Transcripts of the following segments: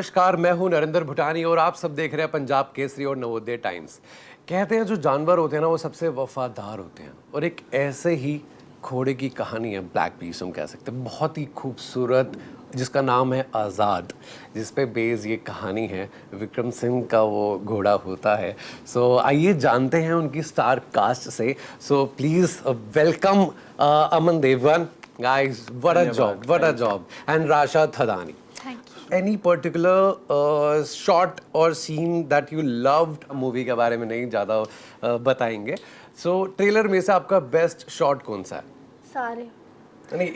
नमस्कार, मैं हूं नरेंद्र भूटानी और आप सब देख रहे हैं पंजाब केसरी और नवोदय टाइम्स। कहते हैं जो जानवर होते हैं ना वो सबसे वफादार होते हैं और एक ऐसे ही घोड़े की कहानी है ब्लैक पीस हम कह सकते हैं, बहुत ही खूबसूरत, जिसका नाम है आज़ाद, जिस पे बेस ये कहानी है। विक्रम सिंह का वो घोड़ा होता है। सो आइए जानते हैं उनकी स्टार कास्ट से। So please welcome Aman Devgan guys, what a job, and Rasha Thadani. Thank you. Any particular shot or scene that you loved? Movie के बारे में नहीं ज़्यादा बताएंगे। So ट्रेलर में से आपका बेस्ट शॉट कौन सा है? सारे। नहीं,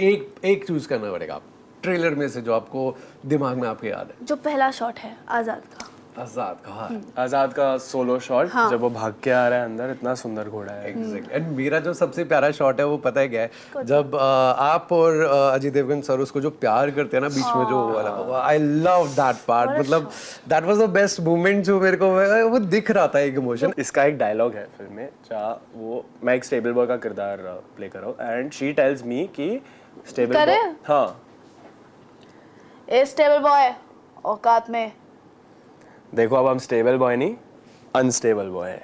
एक चूज करना पड़ेगा आप ट्रेलर में से जो आपको दिमाग में आपके याद है। जो पहला शॉट है आज़ाद का। आज़ाद का, हाँ। आज़ाद का सोलो शॉट, हाँ। जब वो भाग के आ रहा है अंदर, इतना सुंदर घोड़ा है। एग्जैक्ट। एंड मेरा जो सबसे प्यारा शॉट है वो पता है क्या है? जब आप और अजय देवगन सर उसको जो प्यार करते हैं ना बीच में जो वाला, आई लव दैट पार्ट। मतलब that was the best moment जो मेरे को वो दिख रहा था, एक इमोशन। इसका एक डायलॉग है फिल्म में, जहाँ वो मैं एक स्टेबल बॉय का किरदार प्ले कर रहा हूँ एंड शी टेल्स मी कि स्टेबल बॉय, हाँ, ए स्टेबल बॉय औकात में देखो अब हम स्टेबल बॉय नहीं अनस्टेबल बॉय है।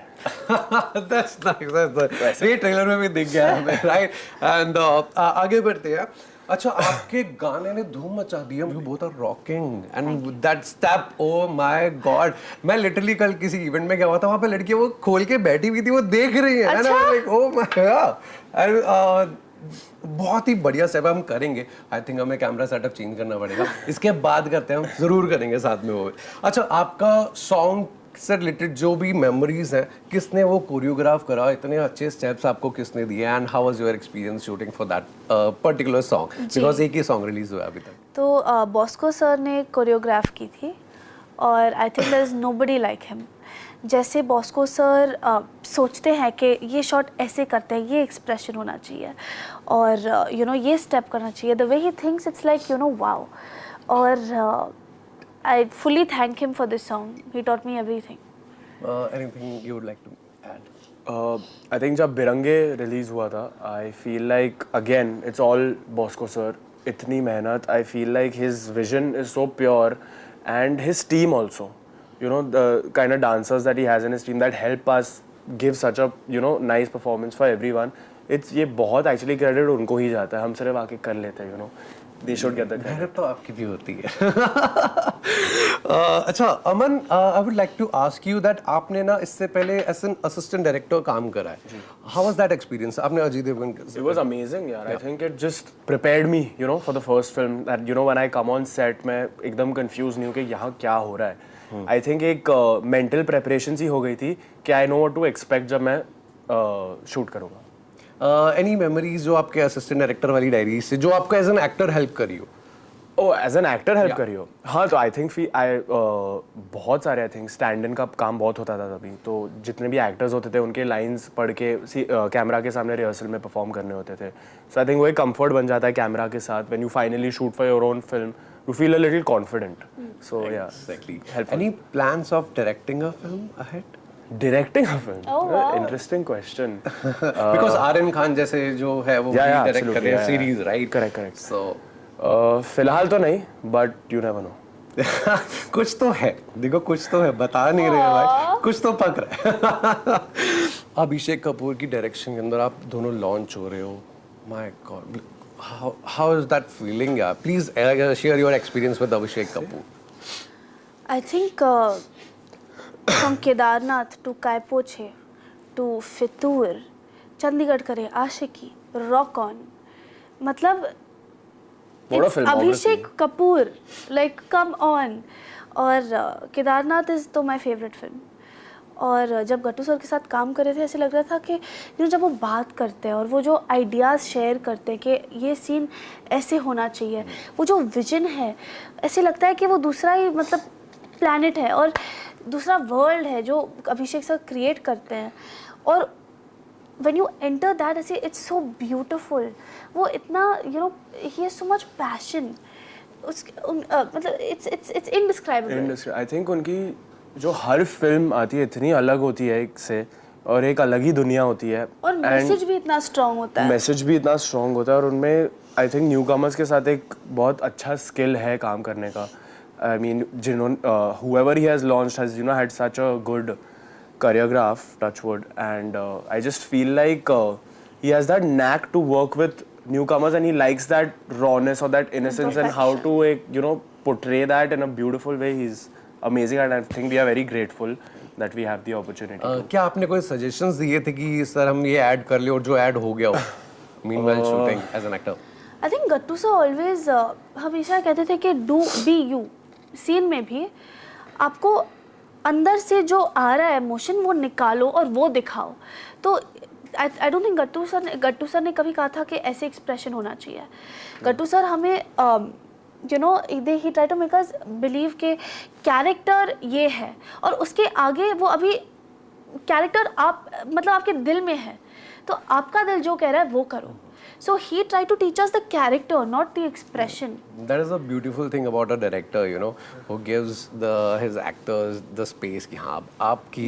That's nice. ये ट्रेलर में भी दिख गया हमें, राइट? एंड आगे बढ़ते हैं। अच्छा, आपके गाने ने धूम मचा दी है। You both are rocking and that step, oh my God! मैं लिटरली कल किसी इवेंट में गया हुआ था, वहाँ पे लड़की वो खोल के बैठी हुई थी, वो देख रही है। अच्छा? like, oh my God! And बहुत ही बढ़िया स्टेप हम करेंगे। आई थिंक हमें कैमरा सेटअप चेंज करना पड़ेगा, इसके बाद करते हैं, हम जरूर करेंगे साथ में वो। अच्छा, आपका सॉन्ग से रिलेटेड जो भी मेमोरीज हैं, किसने वो कोरियोग्राफ करा, इतने अच्छे स्टेप्स आपको किसने दिए, and how was your experience shooting for that particular song? Because एक ही सॉन्ग रिलीज हुआ अभी तक। तो बॉस्को सर ने कोरियोग्राफ की थी और I think there is nobody like him. जैसे बॉस्को सर सोचते हैं कि ये शॉट ऐसे करते हैं, ये एक्सप्रेशन होना चाहिए और यू नो ये स्टेप करना चाहिए, the way he thinks it's like you know wow. और I fully thank him for this song, he taught me everything. Anything you would like to add? I think जब Birange release हुआ था, I feel like again it's all Bosco sir. इतनी मेहनत, I feel like his vision is so pure and his team also, you know, the kind of dancers that he has in his team that help us give such a, you know, nice performance for everyone. It's ये बहुत actually credit उनको ही जाता है, हम सिर्फ आके कर लेते हैं, you know. They should get the credit. मेहनत तो आपकी भी होती है। अच्छा अमन, I would like to ask you that आपने ना इससे पहले as an assistant director काम करा है। How was that experience? आपने अजय देवगन के It was amazing, यार. I think it just prepared me, you know, for the first film. That, you know, when I come on set, मैं एकदम confused नहीं हूँ कि यहाँ क्या हो रहा है। आई थिंक एक मेंटल प्रेपरेशन सी हो गई थी कि I know what to expect जब मैं शूट करूँगा। एनी मेमोरीज जो आपके असिस्टेंट डायरेक्टर वाली डायरी से जो आपको एज एन एक्टर हेल्प करी हो? ओह, एज एन एक्टर हेल्प करी हो? हाँ, तो आई थिंक बहुत सारे, आई थिंक स्टैंड इन का काम बहुत होता था तभी, तो जितने भी एक्टर्स होते थे उनके लाइंस पढ़ के कैमरा के सामने रिहर्सल में परफॉर्म करने होते थे। सो आई थिंक वो एक कंफर्ट बन जाता है कैमरा के साथ। When you finally shoot for your own film, you feel a little confident. So yeah, exactly. Helpful. Any plans of directing a film ahead? Directing a film? Oh, wow. Interesting question. Because Aryan Khan जैसे जो है वो direct कर रहे हैं series, right? Correct. So फिलहाल तो नहीं, but you never know. कुछ तो है, देखो कुछ तो है, बता नहीं रहे भाई, कुछ तो पक रहा है। अभिषेक कपूर की डायरेक्शन के अंदर आप दोनों लॉन्च हो रहे हो। My God. How is that feeling? Yeah, please share your experience with Abhishek Kapoor. I think from Kedarnath to Kaipoche to Fitur, Chandigarh करे आशिकी, rock on, मतलब Abhishek Kapoor, like come on. और केदारनाथ is तो my favorite film. और जब गट्टू sir के साथ काम कर रहे थे, ऐसे लग रहा था कि यू नो जब वो बात करते हैं और वो जो आइडियाज़ शेयर करते हैं कि ये सीन ऐसे होना चाहिए, वो जो विजन है, ऐसे लगता है कि वो दूसरा ही मतलब प्लैनेट है और दूसरा वर्ल्ड है जो अभिषेक सर क्रिएट करते हैं। और व्हेन यू एंटर दैट, ऐसे इट्स सो ब्यूटिफुल। वो इतना you know he has so much passion, मतलब इट्स इनडिस्क्राइबेबल। आई थिंक उनकी जो हर फिल्म आती है इतनी अलग होती है एक से, और एक अलग ही दुनिया होती है, और मैसेज भी इतना स्ट्रॉन्ग होता है। मैसेज भी इतना स्ट्रॉन्ग होता है, और उनमें आई थिंक न्यू कमर्स के साथ एक बहुत अच्छा स्किल है काम करने का। I mean, whoever he has launched has, you know, had such a good choreograph, touchwood, and I just feel like he has that knack to work with newcomers, and he likes that rawness or that innocence and how to, you know, portray that in a beautiful way. He's amazing, and I think we are very grateful that we have the opportunity. क्या आपने कोई suggestions दिए थे कि sir हम ये add कर ले और जो ऐड हो गया हो meanwhile shooting as an actor? I think Gattu sir always हमेशा कहते थे कि डू बी यू. सीन में भी आपको अंदर से जो आ रहा है इमोशन वो निकालो और वो दिखाओ. तो I don't think Gattu sir ने कभी कहा था कि ऐसे एक्सप्रेशन होना चाहिए. गट्टू सर हमें you know he try to make us believe के कैरेक्टर ये है और उसके आगे वो अभी कैरेक्टर आप मतलब आपके दिल में है तो आपका दिल जो कह रहा है वो करो. So he tried to teach us the character, not the expression. That is a beautiful thing about a director, you know, who gives his actors the space कि हाँ आपकी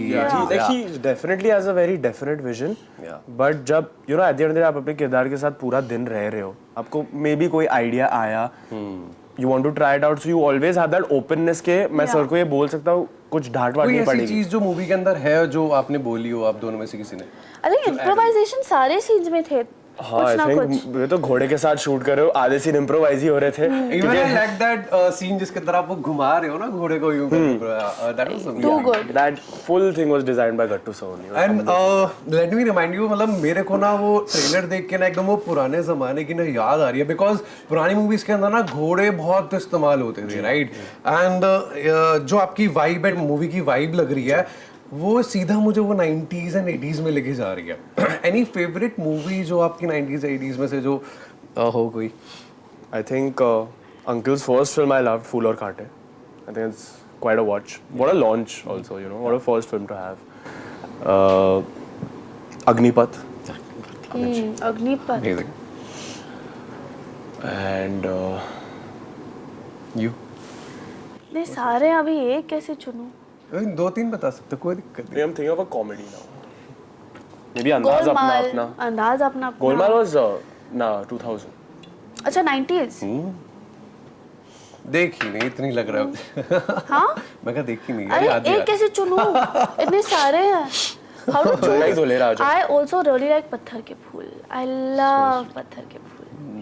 like he definitely has a very definite vision. Yeah. But जब you know at the end of the day आप अपने किरदार के साथ पूरा दिन रह रहे हो, आपको maybe कोई idea आया, you want to try it out, so you always have that openness के मैं सर को ये बोल सकता हूँ कुछ ढाट वाट नहीं पड़ेगी. कोई ऐसी चीज जो मूवी के अंदर है जो आपने बोली हो आप दोनों में से किसी ने? I think improvisation सारे scenes में थे. हाँ, I think ये तो घोड़े के साथ शूट कर रहे हो, आधे सीन इम्प्रोवाइज ही हो रहे थे. Even I like that scene जिसके अंदर आप वो घुमा रहे हो ना घोड़े को यूं that was amazing. Too good. That full thing was designed by Gattu sir only. And let me remind you, मतलब मेरे को ना वो ट्रेलर देख के ना एकदम वो पुराने जमाने की ना याद आ रही है बिकॉज पुरानी मूवीज के अंदर ना घोड़े बहुत इस्तेमाल होते थे राइट. एंड जो आपकी वाइब है मूवी की वाइब लग रही है वो सीधा मुझे वो 90s एंड 80s में लेके जा रही है. एनी फेवरेट मूवी जो आपकी 90s 80s में से जो हो कोई? I think Uncle's first film I loved, Fool or Kaate. I think it's quite a watch. What a launch also, you know, what a first film to have. Agnipath. Agnipath. Amazing. And You? नहीं सारे अभी एक कैसे चुनूं? दो तीन बता सकते कोई दिक्कत नहीं. I'm thinking of a comedy now. Maybe Andaz अपना. अंदाज अपना. Golmaal was 2000. अच्छा 90s. देखी नहीं इतनी लग रहा है. हाँ? मैं कहा देखी नहीं. अरे एक कैसे चुनूं? इतने सारे हैं. How to choose? I also really like पत्थर के फूल. I love पत्थर के फूल.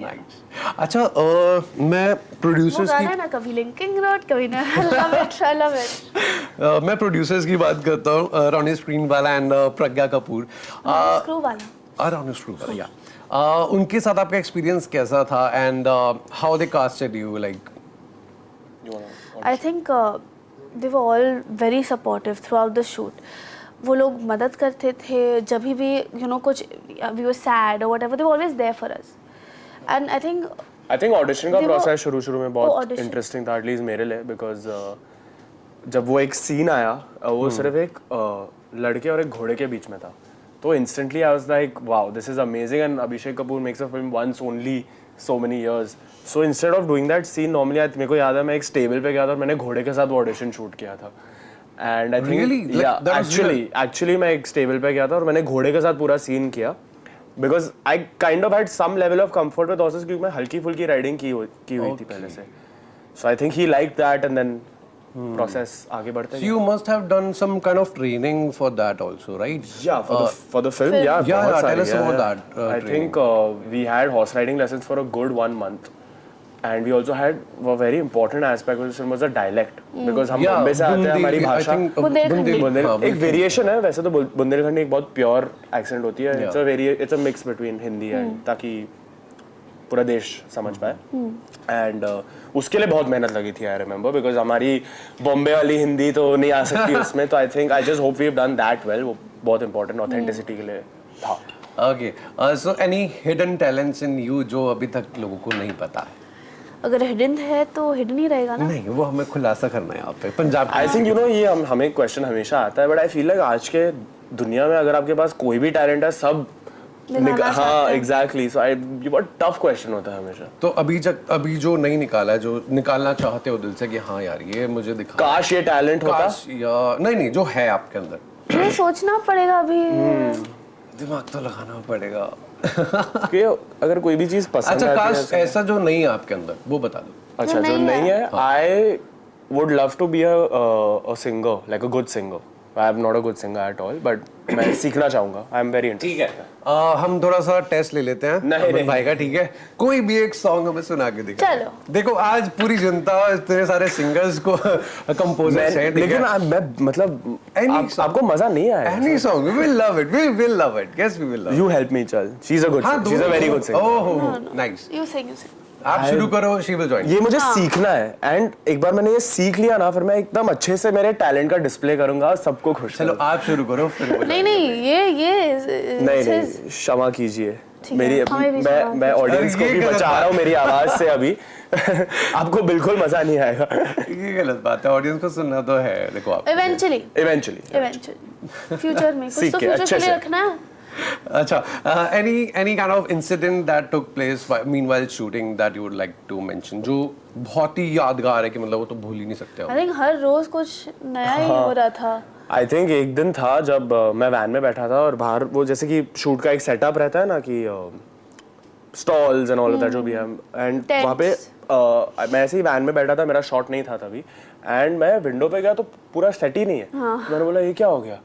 Nice. अच्छा मैं प्रोड्यूसर्स की ना कभी लिंकिंग रोड कभी ना. I love it. मैं प्रोड्यूसर्स की बात करता हूँ. रोनी स्क्रीन वाला एंड प्रज्ञा कपूर. स्क्रू वाला. रोनी स्क्रीन वाला या. उनके साथ आपका एक्सपीरियंस कैसा था and how they casted you like? I think they were all very supportive throughout the shoot. वो लोग मदद करते थे जब भी you know कुछ we were sad or whatever, they were always there for us. And I think audition का process शुरू में बहुत इंटरेस्टिंग था एटलीस्ट मेरे लिए बिकॉज जब वो एक सीन आया वो सिर्फ एक लड़के और एक घोड़े के बीच में था तो instantly I was like wow this is amazing and Abhishek Kapoor makes a film once only so many years. So instead of doing that scene normally मेरे को याद है मैं एक स्टेबल पे गया था और मैंने घोड़े के साथ वो ऑडिशन शूट किया था. And I think really? actually मैं एक स्टेबल पे गया था और मैंने घोड़े के साथ पूरा सीन किया because I kind of had some level of comfort with horses क्योंकि मैं हल्की फुल्की राइडिंग की हुई थी पहले से. So I think he liked that and then process आगे बढ़ते गए. So you must have done some kind of training for that also, right? Yeah, for the film, yeah. Tell us about that. I think we had horse riding lessons for a good 1 month. And we also had a very important aspect of the film was the dialect because हम बॉम्बे से आते हैं हमारी भाषा बुंदेलखंडी एक variation है वैसे तो बुंदेलखंडी एक बहुत प्योर एक्सेंट होती है. it's a mix between Hindi and ताकि पूरा देश समझ पाए एंड उसके लिए बहुत मेहनत लगी थी आई रिमेंबर बिकॉज हमारी बॉम्बे वाली हिंदी तो नहीं आ सकती उसमें तो I think I just hope we have done that well. वो बहुत इंपॉर्टेंट ऑथेंटिसिटी के लिए था. Okay. So any hidden talents in you जो अभी तक लोगों को नहीं पता है? अगर हिडन है तो हिडन ही रहेगा ना. नहीं वो हमें खुलासा करना है यहाँ पे Punjab. I think you know ये हमें क्वेश्चन हमेशा आता है बट आई फील लाइक आज के दुनिया में अगर आपके पास कोई भी टैलेंट है सब हाँ एग्जैक्टली. सो ये बहुत टफ क्वेश्चन होता है हमेशा. तो अभी जो नहीं निकाला है जो निकालना चाहते हो दिल से कि हाँ यार ये मुझे दिखा काश ये टैलेंट होता या नहीं जो है आपके अंदर ये सोचना पड़ेगा अभी. दिमाग तो लगाना पड़ेगा कि अगर कोई भी चीज पसंद अच्छा काश ऐसा जो नहीं है आपके अंदर वो बता दो. अच्छा जो नहीं है would love to be a singer, like a good singer. I am not a good singer at all, but मैं सीखना चाहूँगा. I am very interested. ठीक है, हम थोड़ा सा टेस्ट ले लेते हैं नहीं, अमन भाई का, ठीक है? कोई भी एक सॉन्ग हमें सुना के दिखा. चलो. देखो आज पूरी जनता इतने सारे सिंगर्स को कंपोजर्स हैं, ठीक लेकिन है? मैं मतलब Any song. आपको मजा नहीं आएगा. Any song, we will love it. We will love it. Yes, we will love it. You help me, चल. She's a good. हाँ, She's a very good singer. Oh, nice. You sing. आप शुरू करो, she will join. ये मुझे सीखना है, and एक बार मैंने ये सीख लिया ना, फिर मैं एकदम अच्छे से मेरे टैलेंट का डिस्प्ले करूंगा, सबको खुश चलो करूंगा. आप शुरू करो फिर वो नहीं ये नहीं क्षमा कीजिए ठीक है, मेरी हमें भी क्षमा मैं ऑडियंस को ये भी गलत बचा रहा हूँ मेरी आवाज से अभी. आपको बिल्कुल मजा नहीं आएगा. ये गलत बात है, ऑडियंस को सुनना तो है. देखो आप इवेंचुअली फ्यूचर में कुछ सीख तो के, फ्यूचर अच्छे के लिए से. रखना है. अच्छा, any kind of incident that took place meanwhile shooting that you would like to mention जो बहुत ही यादगार है कि मतलब वो तो भूल ही नहीं सकते आई थिंक हर रोज कुछ नया ही हो रहा था. आई थिंक एक दिन था जब मैं वैन में बैठा था और बाहर वो जैसे कि शूट का एक सेटअप रहता है ना कि stalls and all of that जो भी है, एंड वहाँ पे मैं ऐसे ही वैन में बैठा था, मेरा शॉट नहीं था तभी, एंड मैं विंडो पे गया तो पूरा सेट ही नहीं है. मैंने बोला ये क्या हो गया.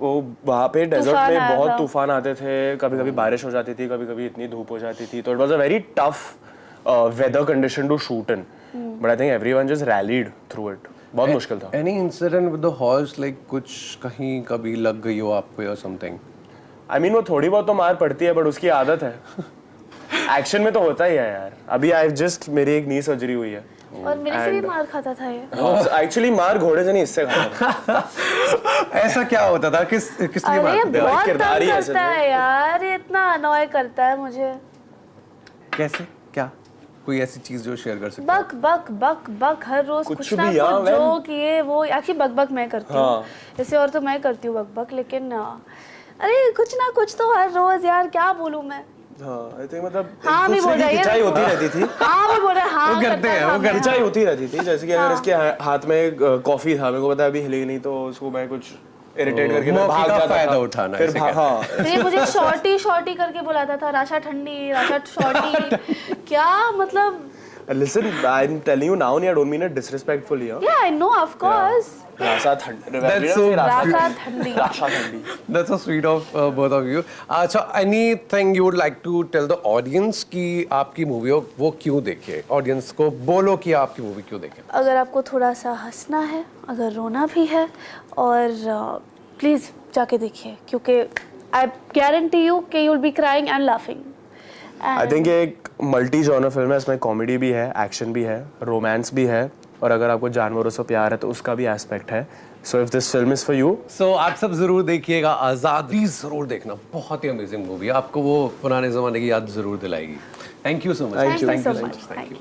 वो वहाँ पे डेजर्ट में बहुत तूफान आते थे, कभी कभी बारिश हो जाती थी, कभी कभी इतनी धूप हो जाती थी, तो it was a very tough weather condition to shoot in, but I think everyone just rallied through it. बहुत मुश्किल था. Any incident with the horse like कुछ कहीं कभी लग गई हो आपको या something? आई मीन वो थोड़ी बहुत तो मार पड़ती है, बट उसकी आदत है. एक्शन में तो होता ही है यार. अभी आई जस्ट मेरी एक नी सर्जरी हुई है. और मेरे से भी मार खाता था ये. एक्चुअली मार घोड़े से नहीं, इससे खाता था. ऐसा क्या होता था, किस लिए अरे मारते थे? बहुत किरदार तंग ही ऐसे करता थे. है यार, ये इतना अनॉय करता है मुझे. कैसे, क्या कोई ऐसी चीज जो शेयर कर सकते बक बक बक बक हर रोज कुछ ना भी, हाँ, कुछ जोक ये वो. एक्चुअली बक बक मैं करती हूँ. हाँ. ऐसे और तो मैं करती हूँ बक बक, लेकिन अरे कुछ ना कुछ तो हर रोज यार, क्या बोलूँ मैं. हाँ, आई थिंक मतलब हाँ भी बोल रहा है, खिंचाई होती रहती थी. हाँ भी बोल रहा है, हाँ वो करते हैं, वो करते खिंचाई होती रहती थी. जैसे कि अगर इसके हाथ में कॉफी था, मेरे को पता है अभी हिलेगी नहीं, तो उसको मैं कुछ इरिटेट करके मैं भाग जाता था. फायदा उठाना फिर हाँ. फिर ये मुझे शॉर्टी करके बुलाता था, राशा ठंडी राशा शॉर्टी. क्या मतलब. Listen, I'm telling you now, I don't mean it disrespectfully. Yeah, I know, of course. Rasha ठंडी. That's so राशा ठंडी. राशा ठंडी. That's so sweet of both of you. अच्छा, anything you would like to tell the audience कि आपकी movie हो वो क्यों देखे? Audience को बोलो कि आपकी मूवी क्यों देखे? अगर आपको थोड़ा सा हंसना है, अगर रोना भी है, और प्लीज़ जाके देखिए, क्योंकि आई गारंटी यू कि you will be crying and laughing. I think ये एक मल्टी जॉनर फिल्म है. इसमें कॉमेडी भी है, एक्शन भी है, रोमांस भी है, और अगर आपको जानवरों से प्यार है तो उसका भी एस्पेक्ट है. So if this film is for you, so आप सब जरूर देखिएगा आजाद. प्लीज जरूर देखना, बहुत ही अमेजिंग मूवी, आपको वो पुराने जमाने की याद जरूर दिलाएगी. Thank you so much. Thank you so much. Thank you.